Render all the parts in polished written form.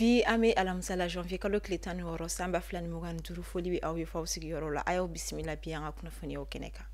bi ame alamsala janvier kalo tile 16 san 2025 foli bɛ aw ye f'aw sigiyɔrɔ la a y'aw bisimila bi an ka kunnafoniyaw kɛnɛ kan.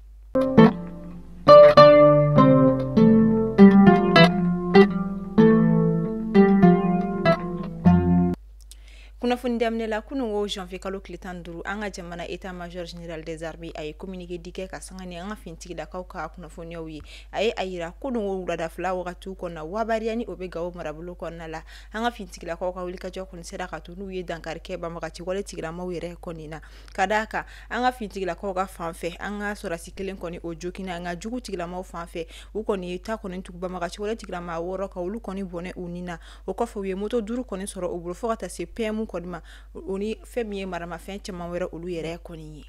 Kunnafoni daminɛ la kunungo janvier kalo tile 15 an ka jamana état major général des armées a ye communiqué di kɛ ka sanga ni an ka fintigilakaw ka kunnafoniyaw ye a ye a yira kunungo wuladafila wagatiw kɔnɔna wabariya ni o bɛ Gawo marabolo kɔnɔna la an ka fintigilakaw ka wulikajɔ kɔni sera ka to n'u ye dankari kɛ banbagaci wale tigilamaw yɛrɛ kɔni na ka d'a kan an ka fintigilakaw ka fanfɛ an ka sɔrɔsi kelen kɔni o jokina an ka jugu tigilamaw fanfɛ u kɔni ye ta kɔni tugu banbagaci wale tigilama wɔɔrɔ ka olu kɔni bɔnɛ u ni na o kɔfɛ u ye moto 5 kɔni sɔrɔ u bolo fo ka taa se PM kɔni ma o ni fɛn min ye maramafɛn caman wɛrɛ olu yɛrɛ kɔni ye.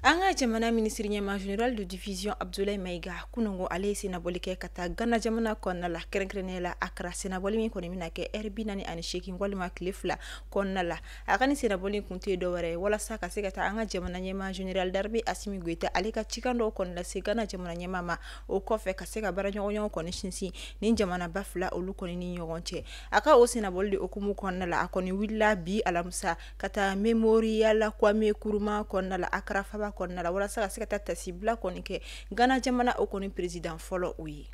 An ka jamana ministre ɲɛma général de division Abdoulaye Maiga kunungo ale senabɔli kɛ ka taa Ghana jamana kɔnɔna la kɛrɛnkɛrɛnnenya la Accra senabɔli min kɔni bɛna kɛ heure 48 walima tile 2 kɔnɔna la a ka ni senabɔli kun tɛ dɔwɛrɛ ye walasa ka se ka taa an ka jamana ɲɛma général d'armée Assimi Goïta ale ka cikan dɔw kɔni lase Ghana jamana ɲɛma ma o kɔfɛ ka se ka baaraɲɔgɔnyaw kɔni sinsin ni jamana ba fila olu kɔni ni ɲɔgɔn cɛ a ka o senabɔli de okumu kɔnɔna la a kɔni wulila bi alamisa ka taa Memorial Kwame Nkrumah kɔnɔna la Accra faba kɔnɔna la walasa ka se ka taa tasibila kɔni kɛ Ghana jamana o kɔni président fɔlɔ o ye.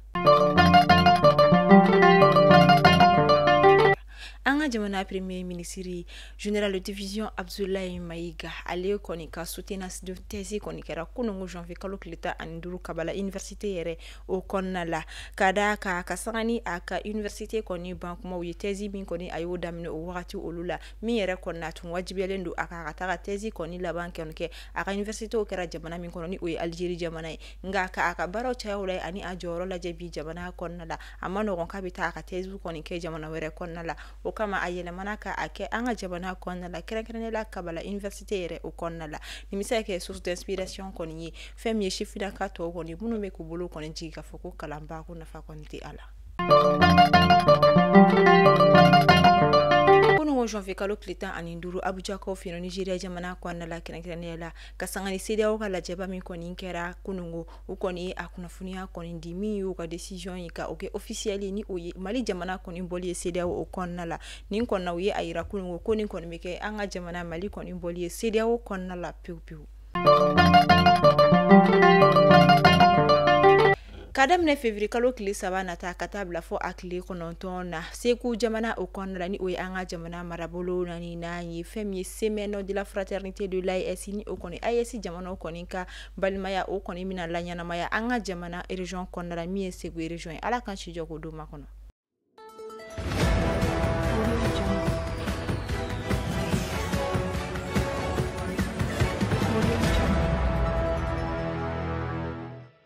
An ka jamana premier ministre général de division Abdoulaye Maiga ale kɔni ka soutenance de thèse kɔni kɛra kunungo janvier kalo tile 15 kabala université yɛrɛ o kɔnɔna la ka d'a kan ka sanga ni a ka université kɔni bankumaw ye thèse min kɔni a y'o daminɛ o wagati olu la min yɛrɛ kɔni tun wajibiyalen don a ka taga thèse kɔni laban kɛ a ka université o kɛra jamana min kɔnɔ ni o ye Algérie jamana ye nka a ka baaraw cayawla ye ani a jɔyɔrɔ lajɛ bi jamana kɔnɔna la a ma nɔgɔn k'a bɛ taa a ka thèse kɔni kɛ jamana wɛrɛ kɔnɔna la o kama a yɛlɛmana ka a kɛ an ka jamana kɔnɔna la kɛrɛnkɛrɛnnenya la kabala université yɛrɛ o kɔnɔna la ni bɛ se ka kɛ source d'inspiration kɔni ye fɛn min ye sifinaka tɔw kɔni minnu bɛ k'u bolo kɔni jigi ka fɔ ko kalanba ko nafa kɔni tɛ a la. Kunungo janvier kalo tile 15 Abuja kaw fɛ Nigeria jamana kɔnɔna la kɛrɛnkɛrɛnnenya la ka sanga ni CEDEAO ka lajɛba min kɔni kɛra kunungo u kɔni ye a kunnafoniya kɔni di min y'u ka décision ye ka o kɛ officiel ni o ye Mali jamana kɔni bɔli ye CEDEAO o kɔnɔna la nin kɔnɔna u ye a yira kunungo ko nin kɔni bɛ kɛ an ka jamana Mali kɔni bɔli ye CEDEAO kɔnɔna la pewu pewu. Ka daminɛ février kalo tile 3 nata ka taa bila fɔ a tile 9 na Segu jamana o kɔnɔna la ni o ye an ka jamana marabolo nani n'a ye fɛn min ye semaine de la fraternité de l'AES ni o kɔni AES jamana kɔni ka balimaya o kɔni bɛna la ɲɛnamaya an ka jamana région kɔnɔna la min ye Segu région ye Ala k'an si jɔ k'o d'o ma kɔnɔ.